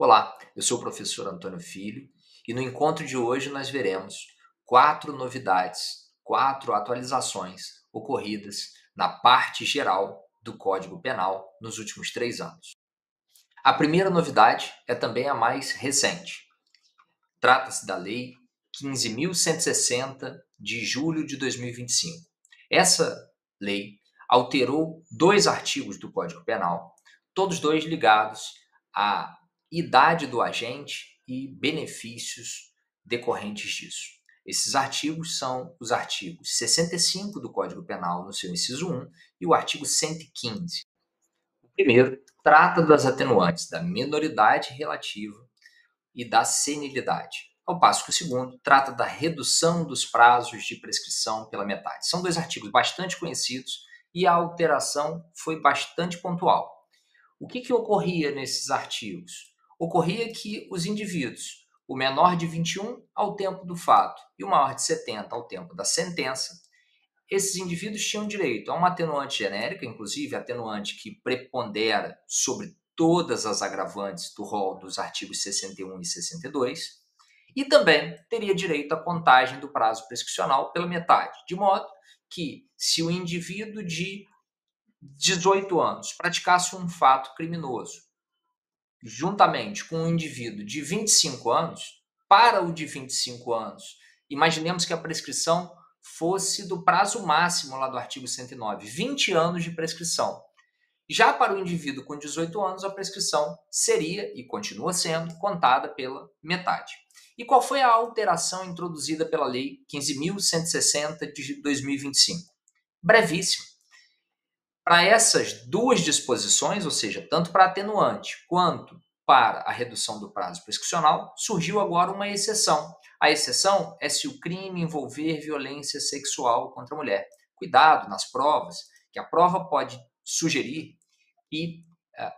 Olá, eu sou o professor Antônio Filho e no encontro de hoje nós veremos 4 novidades, 4 atualizações ocorridas na parte geral do Código Penal nos últimos 3 anos. A primeira novidade é também a mais recente. Trata-se da Lei 15.160 de julho de 2025. Essa lei alterou 2 artigos do Código Penal, todos dois ligados à idade do agente e benefícios decorrentes disso. Esses artigos são os artigos 65 do Código Penal, no seu inciso 1, e o artigo 115. O primeiro trata das atenuantes da minoridade relativa e da senilidade, ao passo que o segundo trata da redução dos prazos de prescrição pela metade. São 2 artigos bastante conhecidos e a alteração foi bastante pontual. O que ocorria nesses artigos? Ocorria que os indivíduos, o menor de 21 ao tempo do fato e o maior de 70 ao tempo da sentença, esses indivíduos tinham direito a uma atenuante genérica, inclusive atenuante que prepondera sobre todas as agravantes do rol dos artigos 61 e 62, e também teria direito à contagem do prazo prescricional pela metade, de modo que, se o indivíduo de 18 anos praticasse um fato criminoso, juntamente com um indivíduo de 25 anos, para o de 25 anos, imaginemos que a prescrição fosse do prazo máximo lá do artigo 109, 20 anos de prescrição. Já para o indivíduo com 18 anos, a prescrição seria, e continua sendo, contada pela metade. E qual foi a alteração introduzida pela Lei 15.160 de 2025? Brevíssimo. Para essas 2 disposições, ou seja, tanto para atenuante quanto para a redução do prazo prescricional, surgiu agora uma exceção. A exceção é se o crime envolver violência sexual contra a mulher. Cuidado nas provas, que a prova pode sugerir e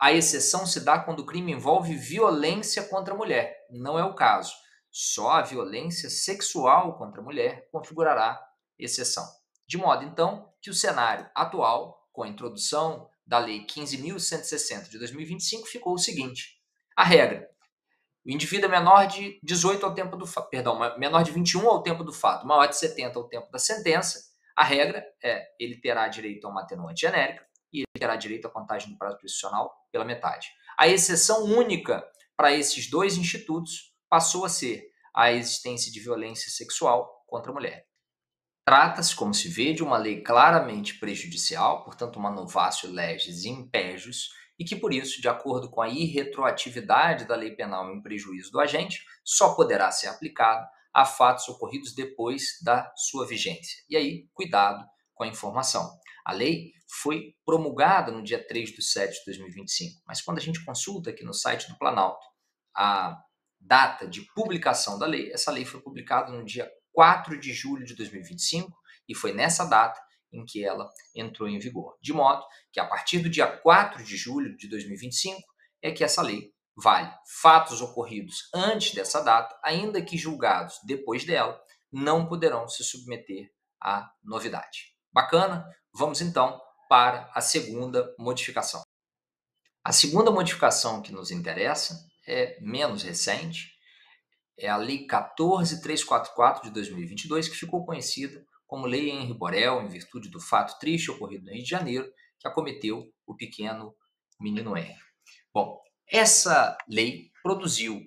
a exceção se dá quando o crime envolve violência contra a mulher. Não é o caso. Só a violência sexual contra a mulher configurará exceção. De modo, então, que o cenário atual, com a introdução da Lei 15.160 de 2025, ficou o seguinte. A regra: o indivíduo é menor de 18 ao tempo do menor de 21 ao tempo do fato, maior de 70 ao tempo da sentença. A regra é ele terá direito a uma atenuante genérica e ele terá direito à contagem do prazo prescricional pela metade. A exceção única para esses 2 institutos passou a ser a existência de violência sexual contra a mulher. Trata-se, como se vê, de uma lei claramente prejudicial, portanto uma novatio legis impejus, e que, por isso, de acordo com a irretroatividade da lei penal em prejuízo do agente, só poderá ser aplicado a fatos ocorridos depois da sua vigência. E aí, cuidado com a informação. A lei foi promulgada no dia 3/7 de 2025, mas quando a gente consulta aqui no site do Planalto a data de publicação da lei, essa lei foi publicada no dia 4 de julho de 2025 e foi nessa data em que ela entrou em vigor. De modo que a partir do dia 4 de julho de 2025 é que essa lei vale. Fatos ocorridos antes dessa data, ainda que julgados depois dela, não poderão se submeter à novidade. Bacana? Vamos então para a segunda modificação. A segunda modificação que nos interessa é menos recente, é a Lei 14.344 de 2022, que ficou conhecida como Lei Henri Borel, em virtude do fato triste ocorrido no Rio de Janeiro, que acometeu o pequeno menino Henri. Bom, essa lei produziu,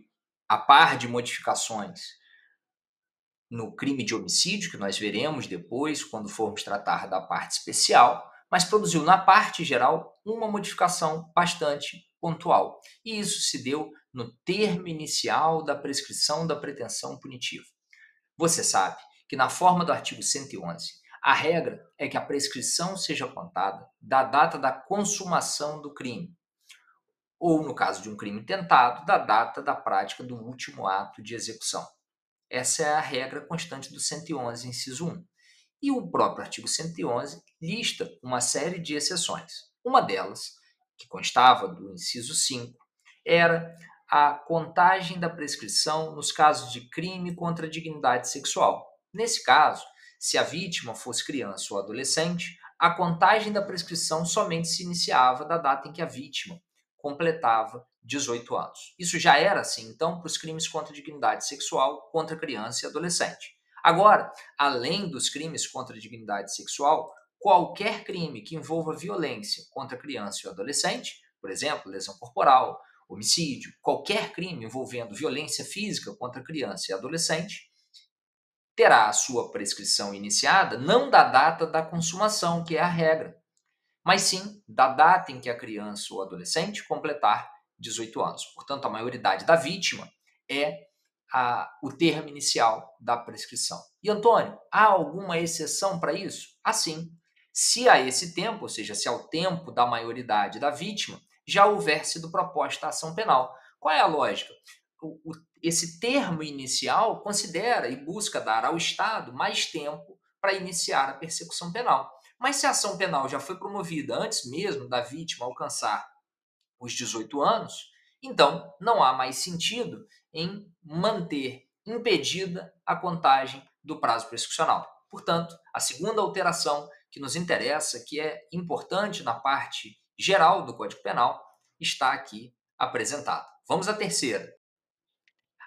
a par de modificações no crime de homicídio, que nós veremos depois quando formos tratar da parte especial, mas produziu na parte geral uma modificação bastante pontual. E isso se deu no termo inicial da prescrição da pretensão punitiva. Você sabe que na forma do artigo 111, a regra é que a prescrição seja contada da data da consumação do crime, ou, no caso de um crime tentado, da data da prática do último ato de execução. Essa é a regra constante do 111, inciso 1. E o próprio artigo 111 lista uma série de exceções. Uma delas, que constava do inciso 5, era a contagem da prescrição nos casos de crime contra a dignidade sexual. Nesse caso, se a vítima fosse criança ou adolescente, a contagem da prescrição somente se iniciava da data em que a vítima completava 18 anos. Isso já era assim, então, para os crimes contra a dignidade sexual contra criança e adolescente. Agora, além dos crimes contra a dignidade sexual, qualquer crime que envolva violência contra criança e adolescente, por exemplo, lesão corporal, homicídio, qualquer crime envolvendo violência física contra criança e adolescente, terá a sua prescrição iniciada não da data da consumação, que é a regra, mas sim da data em que a criança ou adolescente completar 18 anos. Portanto, a maioridade da vítima é o termo inicial da prescrição. E, Antônio, há alguma exceção para isso? Sim. Se a esse tempo, ou seja, se ao tempo da maioridade da vítima, já houver sido proposta a ação penal. Qual é a lógica? Esse termo inicial considera e busca dar ao Estado mais tempo para iniciar a persecução penal. Mas se a ação penal já foi promovida antes mesmo da vítima alcançar os 18 anos, então não há mais sentido em manter impedida a contagem do prazo prescricional. Portanto, a segunda alteração que nos interessa, que é importante na parte geral do Código Penal, está aqui apresentada. Vamos à terceira.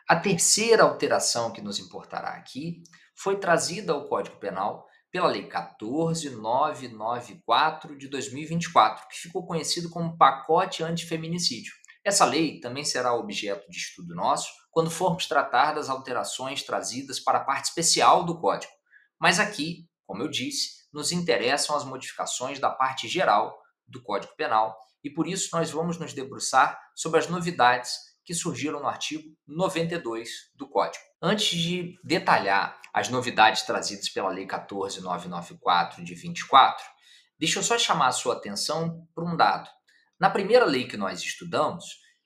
A terceira alteração que nos importará aqui foi trazida ao Código Penal pela Lei 14.994 de 2024, que ficou conhecido como Pacote Antifeminicídio. Essa lei também será objeto de estudo nosso quando formos tratar das alterações trazidas para a parte especial do Código. Mas aqui, como eu disse, nos interessam as modificações da parte geral do Código Penal e por isso nós vamos nos debruçar sobre as novidades que surgiram no artigo 92 do Código. Antes de detalhar as novidades trazidas pela Lei 14.994 de 24, deixa eu só chamar a sua atenção para um dado. Na primeira lei que nós estudamos,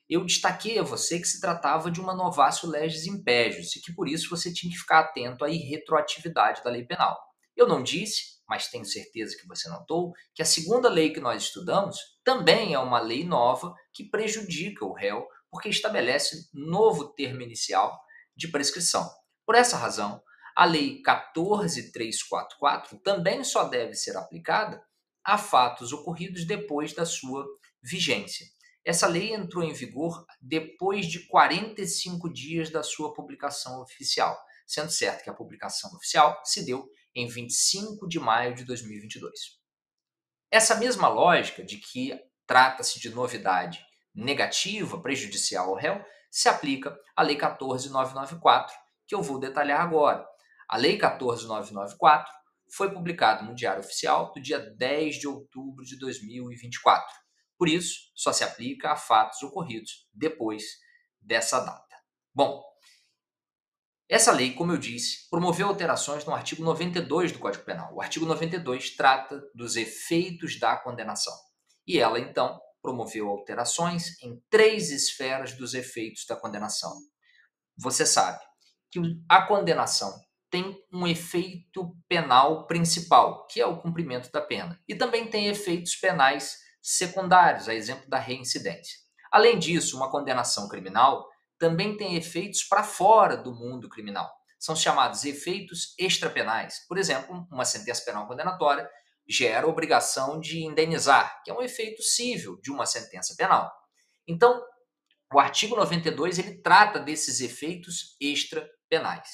eu destaquei a você que se tratava de uma novatio legis impégius e que por isso você tinha que ficar atento à irretroatividade da lei penal. Eu não disse, mas tenho certeza que você notou, que a segunda lei que nós estudamos também é uma lei nova que prejudica o réu porque estabelece novo termo inicial de prescrição. Por essa razão, a Lei 14.344 também só deve ser aplicada a fatos ocorridos depois da sua vigência. Essa lei entrou em vigor depois de 45 dias da sua publicação oficial, sendo certo que a publicação oficial se deu em 25 de maio de 2022. Essa mesma lógica de que trata-se de novidade negativa, prejudicial ao réu, se aplica à Lei 14.994, que eu vou detalhar agora. A Lei 14.994 foi publicada no Diário Oficial do dia 10 de outubro de 2024. Por isso, só se aplica a fatos ocorridos depois dessa data. Bom, essa lei, como eu disse, promoveu alterações no artigo 92 do Código Penal. O artigo 92 trata dos efeitos da condenação. E ela, então, promoveu alterações em 3 esferas dos efeitos da condenação. Você sabe que a condenação tem um efeito penal principal, que é o cumprimento da pena. E também tem efeitos penais secundários, a exemplo da reincidência. Além disso, uma condenação criminal também tem efeitos para fora do mundo criminal. São chamados efeitos extrapenais. Por exemplo, uma sentença penal condenatória gera obrigação de indenizar, que é um efeito cível de uma sentença penal. Então, o artigo 92 ele trata desses efeitos extrapenais.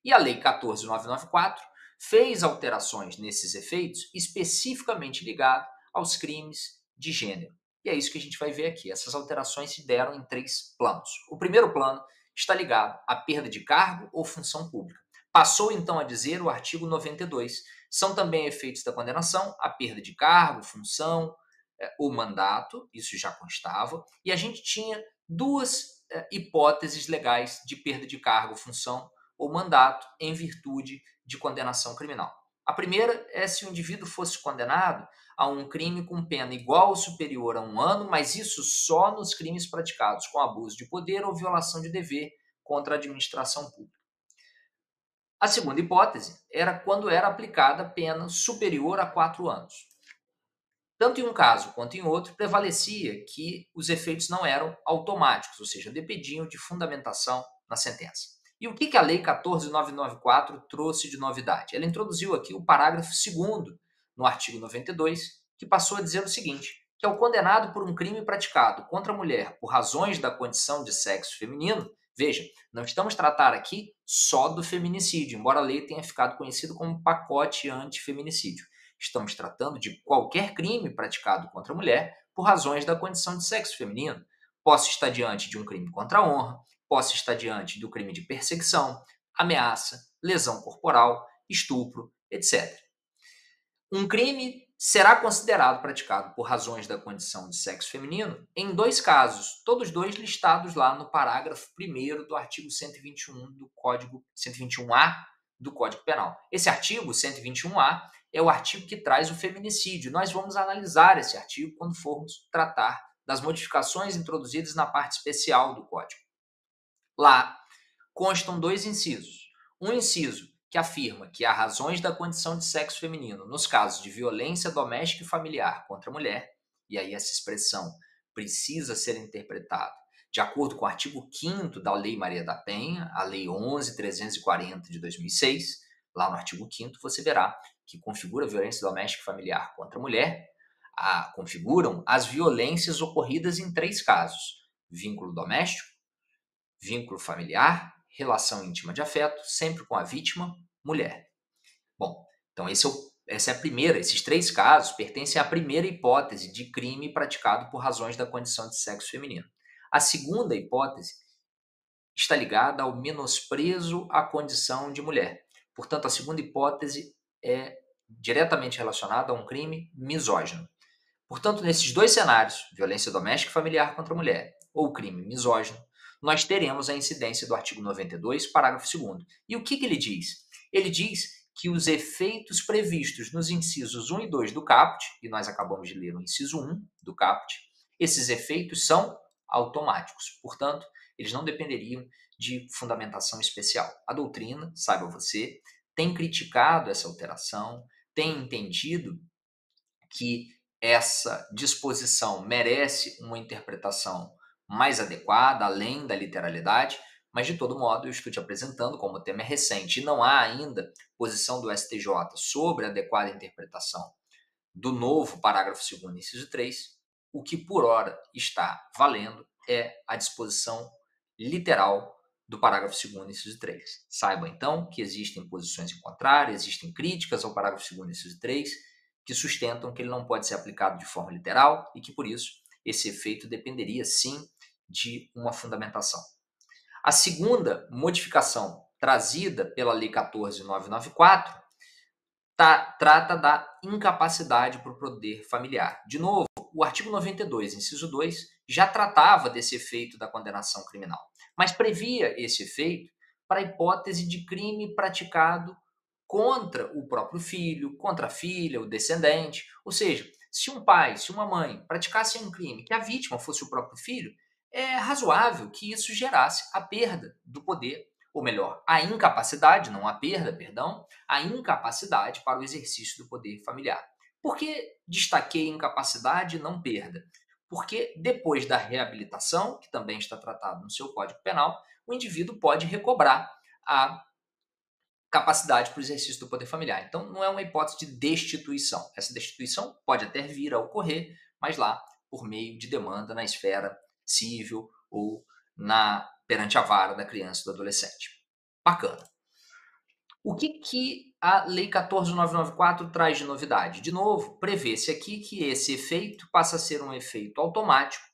E a Lei 14.994 fez alterações nesses efeitos especificamente ligados aos crimes de gênero. E é isso que a gente vai ver aqui. Essas alterações se deram em 3 planos. O primeiro plano está ligado à perda de cargo ou função pública. Passou então a dizer o artigo 92. São também efeitos da condenação a perda de cargo, função, o mandato, isso já constava, e a gente tinha 2 hipóteses legais de perda de cargo, função ou mandato em virtude de condenação criminal. A primeira é se o indivíduo fosse condenado a um crime com pena igual ou superior a 1 ano, mas isso só nos crimes praticados com abuso de poder ou violação de dever contra a administração pública. A segunda hipótese era quando era aplicada pena superior a 4 anos. Tanto em um caso quanto em outro, prevalecia que os efeitos não eram automáticos, ou seja, dependiam de fundamentação na sentença. E o que a Lei 14.994 trouxe de novidade? Ela introduziu aqui o parágrafo 2º no artigo 92, que passou a dizer o seguinte: que é o condenado por um crime praticado contra a mulher por razões da condição de sexo feminino. Veja, não estamos tratando aqui só do feminicídio, embora a lei tenha ficado conhecido como pacote antifeminicídio. Estamos tratando de qualquer crime praticado contra a mulher por razões da condição de sexo feminino. Posso estar diante de um crime contra a honra, posso estar diante do crime de perseguição, ameaça, lesão corporal, estupro, etc. Um crime será considerado praticado por razões da condição de sexo feminino em dois casos, todos dois listados lá no parágrafo 1º do artigo 121 do Código 121A do Código Penal. Esse artigo 121A é o artigo que traz o feminicídio. Nós vamos analisar esse artigo quando formos tratar das modificações introduzidas na parte especial do Código. Lá constam dois incisos. Um inciso que afirma que há razões da condição de sexo feminino nos casos de violência doméstica e familiar contra a mulher, e aí essa expressão precisa ser interpretada de acordo com o artigo 5º da Lei Maria da Penha, a Lei 11.340 de 2006. Lá no artigo 5º você verá que configura a violência doméstica e familiar contra a mulher, configuram as violências ocorridas em três casos: vínculo doméstico, vínculo familiar, relação íntima de afeto, sempre com a vítima, mulher. Bom, então essa é a primeira, esses três casos pertencem à primeira hipótese de crime praticado por razões da condição de sexo feminino. A segunda hipótese está ligada ao menosprezo à condição de mulher. Portanto, a segunda hipótese é diretamente relacionada a um crime misógino. Portanto, nesses dois cenários, violência doméstica e familiar contra a mulher ou crime misógino, nós teremos a incidência do artigo 92, parágrafo 2º. E o que ele diz? Ele diz que os efeitos previstos nos incisos 1 e 2 do caput, e nós acabamos de ler o inciso 1 do caput, esses efeitos são automáticos. Portanto, eles não dependeriam de fundamentação especial. A doutrina, saiba você, tem criticado essa alteração, tem entendido que essa disposição merece uma interpretação mais adequada, além da literalidade, mas de todo modo eu estou te apresentando, como o tema é recente e não há ainda posição do STJ sobre a adequada interpretação do novo parágrafo 2º, inciso 3, o que por hora está valendo é a disposição literal do parágrafo 2º, inciso 3. Saiba então que existem posições em contrário, existem críticas ao parágrafo 2º, inciso 3, que sustentam que ele não pode ser aplicado de forma literal e que, por isso, esse efeito dependeria, sim, de uma fundamentação. A segunda modificação trazida pela Lei 14.994 trata da incapacidade para o poder familiar. De novo, o artigo 92, inciso 2, já tratava desse efeito da condenação criminal, mas previa esse efeito para a hipótese de crime praticado contra o próprio filho, contra a filha, o descendente. Ou seja, se um pai, se uma mãe praticassem um crime que a vítima fosse o próprio filho, é razoável que isso gerasse a perda do poder, ou melhor, a incapacidade, não a perda, perdão, a incapacidade para o exercício do poder familiar. Por que destaquei incapacidade e não perda? Porque depois da reabilitação, que também está tratado no seu Código Penal, o indivíduo pode recobrar a capacidade para o exercício do poder familiar. Então, não é uma hipótese de destituição. Essa destituição pode até vir a ocorrer, mas lá por meio de demanda na esfera civil ou perante a vara da criança e do adolescente. Bacana. O que a Lei 14.994 traz de novidade? De novo, prevê-se aqui que esse efeito passa a ser um efeito automático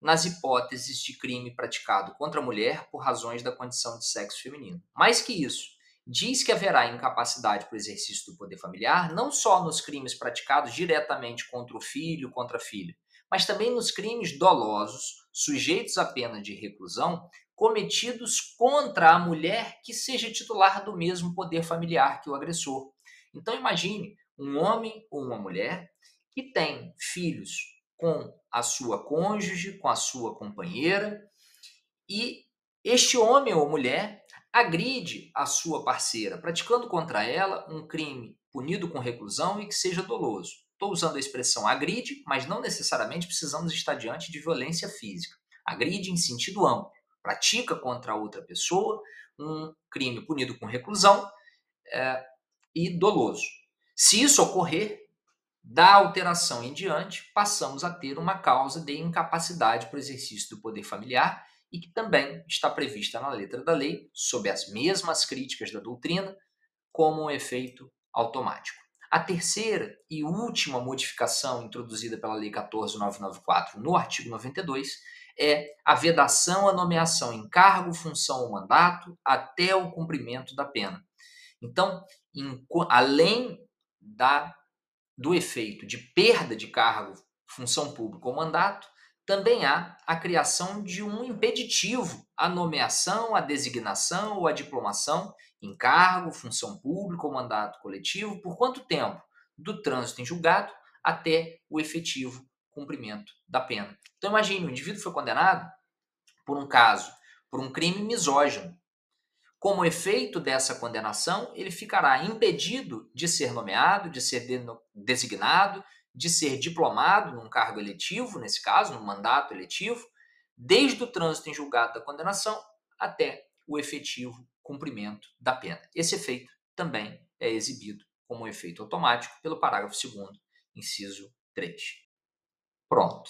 nas hipóteses de crime praticado contra a mulher por razões da condição de sexo feminino. Mais que isso, diz que haverá incapacidade para o exercício do poder familiar não só nos crimes praticados diretamente contra o filho, contra a filha, mas também nos crimes dolosos, sujeitos à pena de reclusão, cometidos contra a mulher que seja titular do mesmo poder familiar que o agressor. Então imagine um homem ou uma mulher que tem filhos com a sua cônjuge, com a sua companheira, e este homem ou mulher agride a sua parceira, praticando contra ela um crime punido com reclusão e que seja doloso. Estou usando a expressão agride, mas não necessariamente precisamos estar diante de violência física. Agride em sentido amplo. Pratica contra a outra pessoa um crime punido com reclusão e doloso. Se isso ocorrer, Da alteração em diante, passamos a ter uma causa de incapacidade para o exercício do poder familiar e que também está prevista na letra da lei, sob as mesmas críticas da doutrina, como um efeito automático. A terceira e última modificação introduzida pela Lei 14.994 no artigo 92 é a vedação à nomeação em cargo, função ou mandato até o cumprimento da pena. Então, além do efeito de perda de cargo, função pública ou mandato, também há a criação de um impeditivo à nomeação, à designação ou à diplomação em cargo, função pública ou mandato coletivo, por quanto tempo? Do trânsito em julgado até o efetivo cumprimento da pena. Então imagine, o indivíduo foi condenado por um crime misógino. Como efeito dessa condenação, ele ficará impedido de ser nomeado, de ser designado, de ser diplomado num cargo eletivo, nesse caso, num mandato eletivo, desde o trânsito em julgado da condenação até o efetivo cumprimento da pena. Esse efeito também é exibido como um efeito automático pelo parágrafo 2º, inciso 3. Pronto.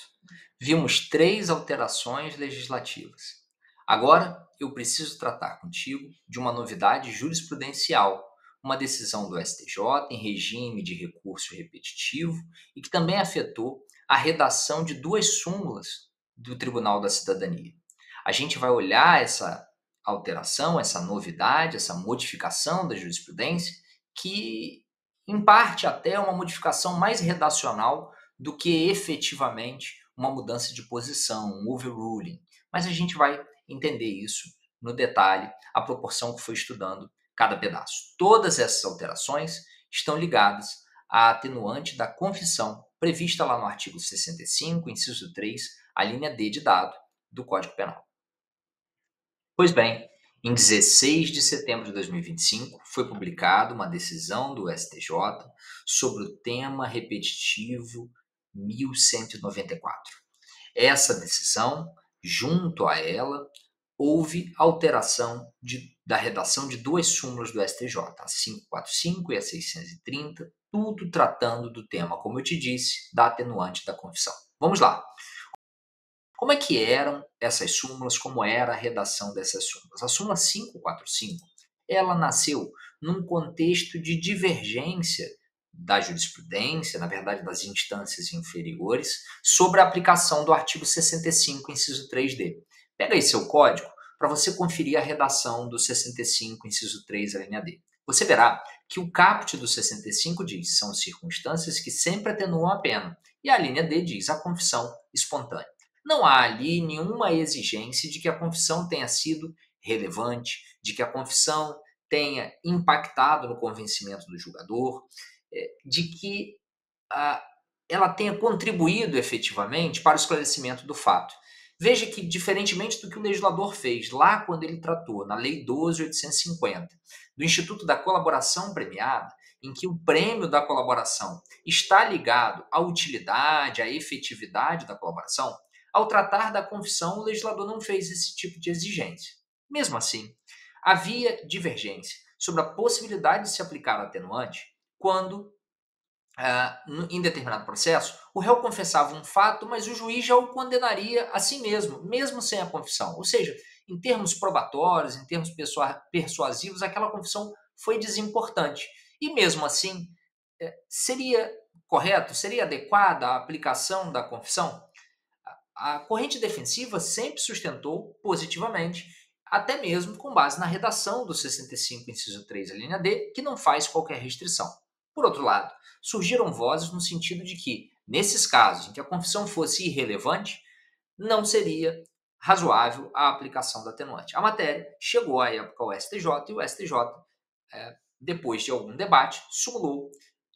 Vimos 3 alterações legislativas. Agora, eu preciso tratar contigo de uma novidade jurisprudencial, uma decisão do STJ em regime de recurso repetitivo e que também afetou a redação de 2 súmulas do Tribunal da Cidadania. A gente vai olhar essa alteração, essa novidade, essa modificação da jurisprudência, que em parte até é uma modificação mais redacional do que efetivamente uma mudança de posição, um overruling. Mas a gente vai entender isso no detalhe, à proporção que foi estudando cada pedaço. Todas essas alterações estão ligadas à atenuante da confissão, prevista lá no artigo 65, inciso 3, a linha D de dado do Código Penal. Pois bem, em 16 de setembro de 2025, foi publicada uma decisão do STJ sobre o tema repetitivo 1194. Essa decisão, junto a ela, houve alteração da redação de 2 súmulas do STJ, a 545 e a 630, tudo tratando do tema, como eu te disse, da atenuante da confissão. Vamos lá. Como é que eram essas súmulas, como era a redação dessas súmulas? A súmula 545, ela nasceu num contexto de divergência da jurisprudência, na verdade das instâncias inferiores, sobre a aplicação do artigo 65, inciso 3D. Pega aí seu código para você conferir a redação do 65, inciso 3, a linha D. Você verá que o caput do 65 diz: são circunstâncias que sempre atenuam a pena, e a linha D diz: a confissão espontânea. Não há ali nenhuma exigência de que a confissão tenha sido relevante, de que a confissão tenha impactado no convencimento do julgador, de que ela tenha contribuído efetivamente para o esclarecimento do fato. Veja que, diferentemente do que o legislador fez lá quando ele tratou, na Lei 12.850, do Instituto da Colaboração Premiada, em que o prêmio da colaboração está ligado à utilidade, à efetividade da colaboração, ao tratar da confissão, o legislador não fez esse tipo de exigência. Mesmo assim, havia divergência sobre a possibilidade de se aplicar a atenuante quando, em determinado processo, o réu confessava um fato, mas o juiz já o condenaria a si mesmo, mesmo sem a confissão. Ou seja, em termos probatórios, em termos persuasivos, aquela confissão foi desimportante. E mesmo assim, seria correto, seria adequada a aplicação da confissão? A corrente defensiva sempre sustentou positivamente, até mesmo com base na redação do 65, inciso 3, a linha D, que não faz qualquer restrição. Por outro lado, surgiram vozes no sentido de que, nesses casos em que a confissão fosse irrelevante, não seria razoável a aplicação da atenuante. A matéria chegou à época ao STJ e o STJ, depois de algum debate, sumulou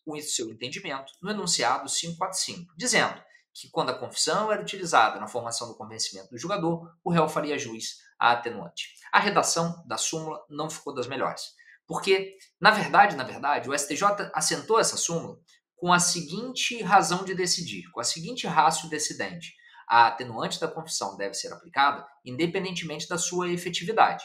o seu entendimento no enunciado 545, dizendo que quando a confissão era utilizada na formação do convencimento do julgador, o réu faria jus à atenuante. A redação da súmula não ficou das melhores, porque, na verdade, o STJ assentou essa súmula com a seguinte razão de decidir, com a seguinte ratio decidente: a atenuante da confissão deve ser aplicada independentemente da sua efetividade.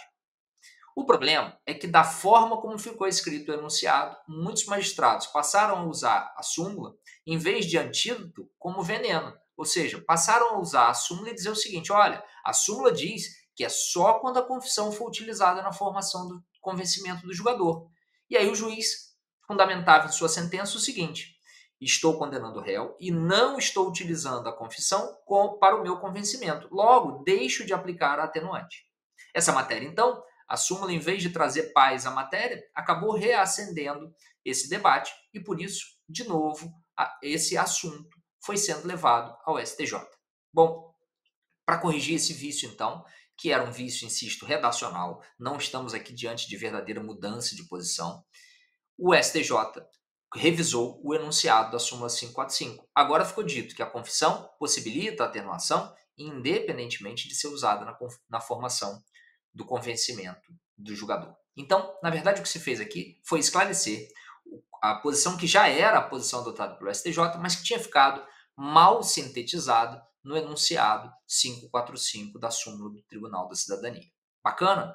O problema é que, da forma como ficou escrito o enunciado, muitos magistrados passaram a usar a súmula, em vez de antídoto, como veneno. Ou seja, passaram a usar a súmula e dizer o seguinte: olha, a súmula diz que é só quando a confissão for utilizada na formação do convencimento do julgador. E aí o juiz fundamentava em sua sentença o seguinte: estou condenando o réu e não estou utilizando a confissão para o meu convencimento. Logo, deixo de aplicar a atenuante. Essa matéria, então, a súmula, em vez de trazer paz à matéria, acabou reacendendo esse debate e, por isso, de novo, esse assunto foi sendo levado ao STJ. Bom, para corrigir esse vício, então, que era um vício, insisto, redacional, não estamos aqui diante de verdadeira mudança de posição, o STJ revisou o enunciado da súmula 545. Agora ficou dito que a confissão possibilita a atenuação, independentemente de ser usada na formação do convencimento do julgador. Então, na verdade, o que se fez aqui foi esclarecer a posição que já era a posição adotada pelo STJ, mas que tinha ficado mal sintetizada no enunciado 545 da súmula do Tribunal da Cidadania. Bacana?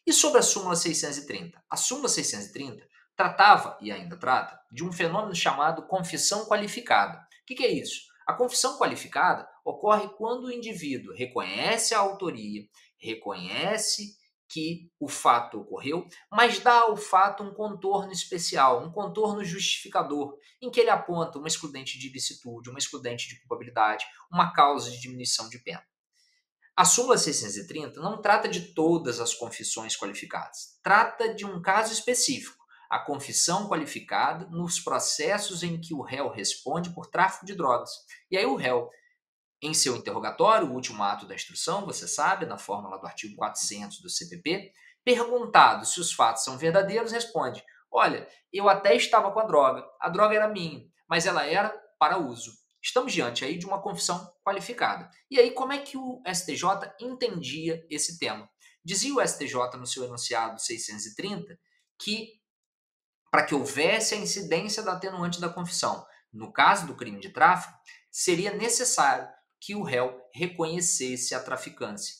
E sobre a súmula 630? A súmula 630 tratava, e ainda trata, de um fenômeno chamado confissão qualificada. O que é isso? A confissão qualificada ocorre quando o indivíduo reconhece a autoria, reconhece que o fato ocorreu, mas dá ao fato um contorno especial, um contorno justificador, em que ele aponta uma excludente de ilicitude, uma excludente de culpabilidade, uma causa de diminuição de pena. A súmula 630 não trata de todas as confissões qualificadas, trata de um caso específico, a confissão qualificada nos processos em que o réu responde por tráfico de drogas. E aí o réu, em seu interrogatório, o último ato da instrução, você sabe, na fórmula do artigo 400 do CPP, perguntado se os fatos são verdadeiros, responde: olha, eu até estava com a droga era minha, mas ela era para uso. Estamos diante aí de uma confissão qualificada. E aí, como é que o STJ entendia esse tema? Dizia o STJ no seu enunciado 630 que, para que houvesse a incidência da atenuante da confissão, no caso do crime de tráfico, seria necessário que o réu reconhecesse a traficância.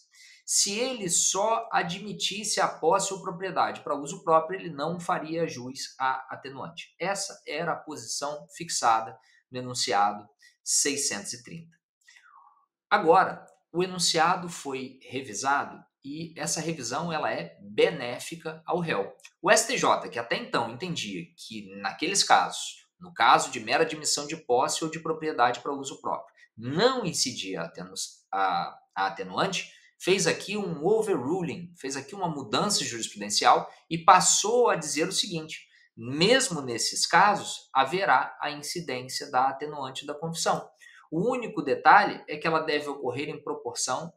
Se ele só admitisse a posse ou propriedade para uso próprio, ele não faria jus à atenuante. Essa era a posição fixada no enunciado 630. Agora, o enunciado foi revisado e essa revisão ela é benéfica ao réu. O STJ, que até então entendia que naqueles casos, no caso de mera admissão de posse ou de propriedade para uso próprio, não incidia a atenuante, fez aqui um overruling, fez aqui uma mudança jurisprudencial e passou a dizer o seguinte: mesmo nesses casos, haverá a incidência da atenuante da confissão. O único detalhe é que ela deve ocorrer em proporção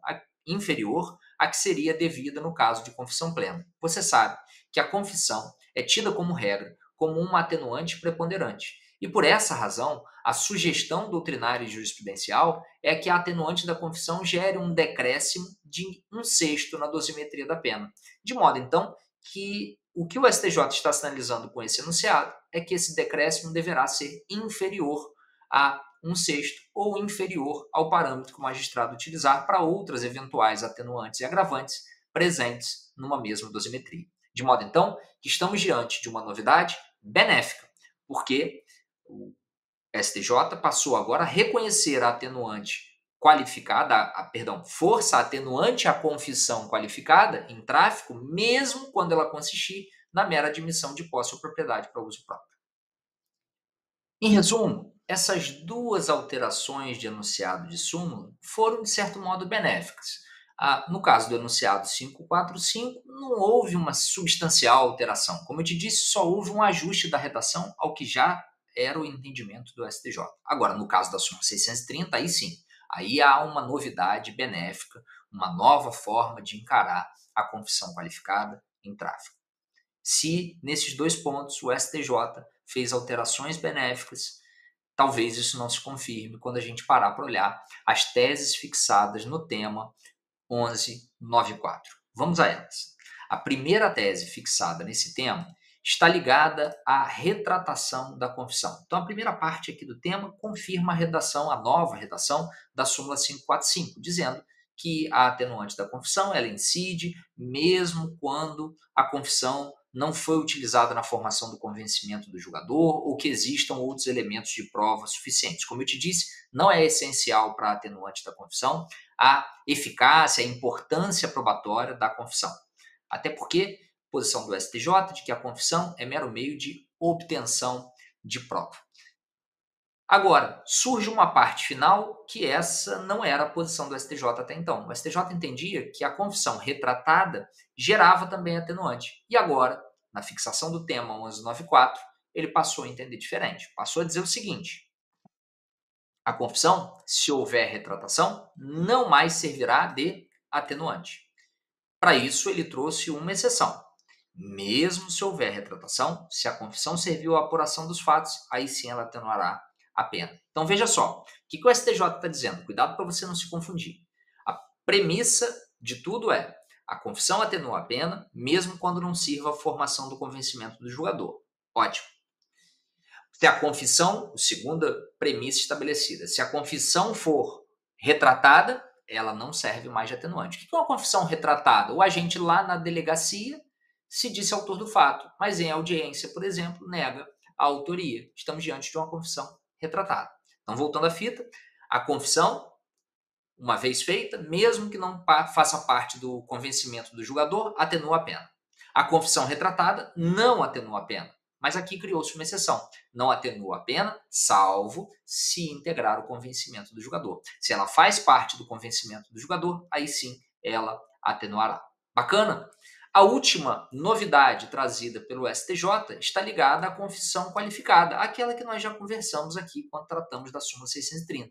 inferior à que seria devida no caso de confissão plena. Você sabe que a confissão é tida como regra, como uma atenuante preponderante. E por essa razão, a sugestão doutrinária e jurisprudencial é que a atenuante da confissão gere um decréscimo de 1/6 na dosimetria da pena. De modo, então, que o que o STJ está sinalizando com esse enunciado é que esse decréscimo deverá ser inferior a 1/6 ou inferior ao parâmetro que o magistrado utilizar para outras eventuais atenuantes e agravantes presentes numa mesma dosimetria. De modo, então, que estamos diante de uma novidade benéfica, porque o STJ passou agora a reconhecer a atenuante qualificada, força atenuante à confissão qualificada em tráfico, mesmo quando ela consistir na mera admissão de posse ou propriedade para uso próprio. Em resumo, essas duas alterações de enunciado de súmula foram, de certo modo, benéficas. No caso do enunciado 545, não houve uma substancial alteração. Como eu te disse, só houve um ajuste da redação ao que já era o entendimento do STJ. Agora, no caso da súmula 630, aí sim, aí há uma novidade benéfica, uma nova forma de encarar a confissão qualificada em tráfico. Se, nesses dois pontos, o STJ fez alterações benéficas, talvez isso não se confirme quando a gente parar para olhar as teses fixadas no tema 1194. Vamos a elas. A primeira tese fixada nesse tema está ligada à retratação da confissão. Então, a primeira parte aqui do tema confirma a nova redação da súmula 545, dizendo que a atenuante da confissão ela incide mesmo quando a confissão não foi utilizada na formação do convencimento do julgador ou que existam outros elementos de prova suficientes. Como eu te disse, não é essencial para a atenuante da confissão a eficácia, a importância probatória da confissão. Até porque, posição do STJ de que a confissão é mero meio de obtenção de prova. Agora, surge uma parte final que essa não era a posição do STJ até então. O STJ entendia que a confissão retratada gerava também atenuante. E agora, na fixação do tema 1194, ele passou a entender diferente. Passou a dizer o seguinte: a confissão, se houver retratação, não mais servirá de atenuante. Para isso, ele trouxe uma exceção. Mesmo se houver retratação, se a confissão serviu à apuração dos fatos, aí sim ela atenuará a pena. Então veja só, o que o STJ está dizendo? Cuidado para você não se confundir. A premissa de tudo é: a confissão atenua a pena, mesmo quando não sirva a formação do convencimento do julgador. Ótimo. Se a confissão, segunda premissa estabelecida, se a confissão for retratada, ela não serve mais de atenuante. O que é uma confissão retratada? O agente lá na delegacia se disse autor do fato, mas em audiência, por exemplo, nega a autoria. Estamos diante de uma confissão retratada. Então, voltando à fita, a confissão, uma vez feita, mesmo que não faça parte do convencimento do julgador, atenua a pena. A confissão retratada não atenua a pena, mas aqui criou-se uma exceção. Não atenua a pena, salvo se integrar o convencimento do julgador. Se ela faz parte do convencimento do julgador, aí sim ela atenuará. Bacana? A última novidade trazida pelo STJ está ligada à confissão qualificada, aquela que nós já conversamos aqui quando tratamos da súmula 630.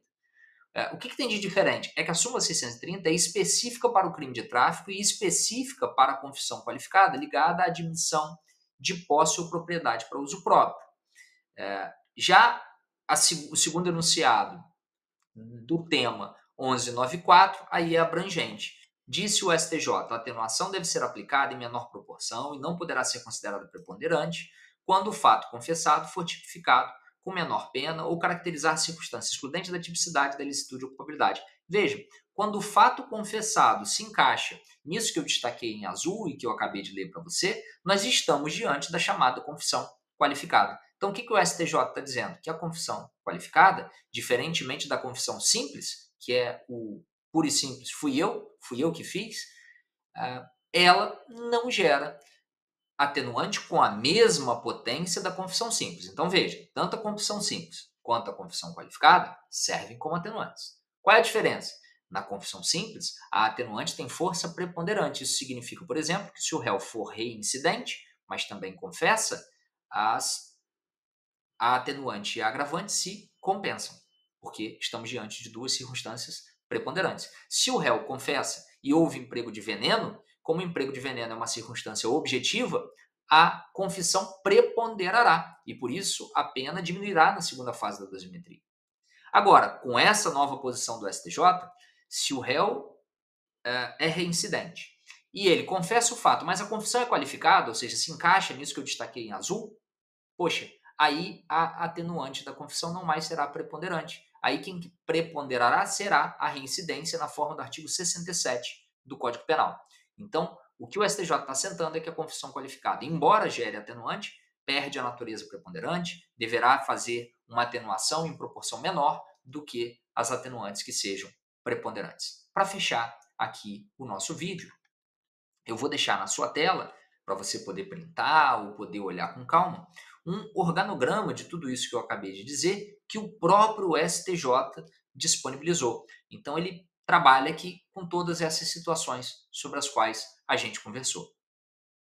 O que tem de diferente? É que a súmula 630 é específica para o crime de tráfico e específica para a confissão qualificada, ligada à admissão de posse ou propriedade para uso próprio. Já o segundo enunciado do tema 1194, aí é abrangente. Disse o STJ, a atenuação deve ser aplicada em menor proporção e não poderá ser considerada preponderante quando o fato confessado for tipificado com menor pena ou caracterizar circunstâncias excludentes da tipicidade, da ilicitude ou culpabilidade. Vejam, quando o fato confessado se encaixa nisso que eu destaquei em azul e que eu acabei de ler para você, nós estamos diante da chamada confissão qualificada. Então, o que o STJ está dizendo? Que a confissão qualificada, diferentemente da confissão simples, que é o puro e simples, fui eu que fiz, ela não gera atenuante com a mesma potência da confissão simples. Então veja, tanto a confissão simples quanto a confissão qualificada servem como atenuantes. Qual é a diferença? Na confissão simples, a atenuante tem força preponderante. Isso significa, por exemplo, que se o réu for reincidente, mas também confessa, a atenuante e a agravante se compensam, porque estamos diante de duas circunstâncias preponderantes. Se o réu confessa e houve emprego de veneno, como o emprego de veneno é uma circunstância objetiva, a confissão preponderará e, por isso, a pena diminuirá na segunda fase da dosimetria. Agora, com essa nova posição do STJ, se o réu é reincidente e ele confessa o fato, mas a confissão é qualificada, ou seja, se encaixa nisso que eu destaquei em azul, poxa, aí a atenuante da confissão não mais será preponderante. Aí quem preponderará será a reincidência na forma do artigo 67 do Código Penal. Então, o que o STJ está assentando é que a confissão qualificada, embora gere atenuante, perde a natureza preponderante, deverá fazer uma atenuação em proporção menor do que as atenuantes que sejam preponderantes. Para fechar aqui o nosso vídeo, eu vou deixar na sua tela, para você poder printar ou poder olhar com calma, um organograma de tudo isso que eu acabei de dizer, que o próprio STJ disponibilizou. Então, ele trabalha aqui com todas essas situações sobre as quais a gente conversou.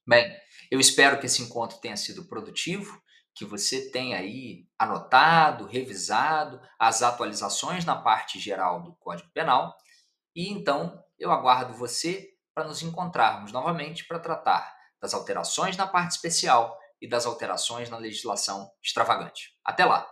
Bem, eu espero que esse encontro tenha sido produtivo, que você tenha aí anotado, revisado as atualizações na parte geral do Código Penal, e então eu aguardo você para nos encontrarmos novamente para tratar das alterações na parte especial e das alterações na legislação extravagante. Até lá!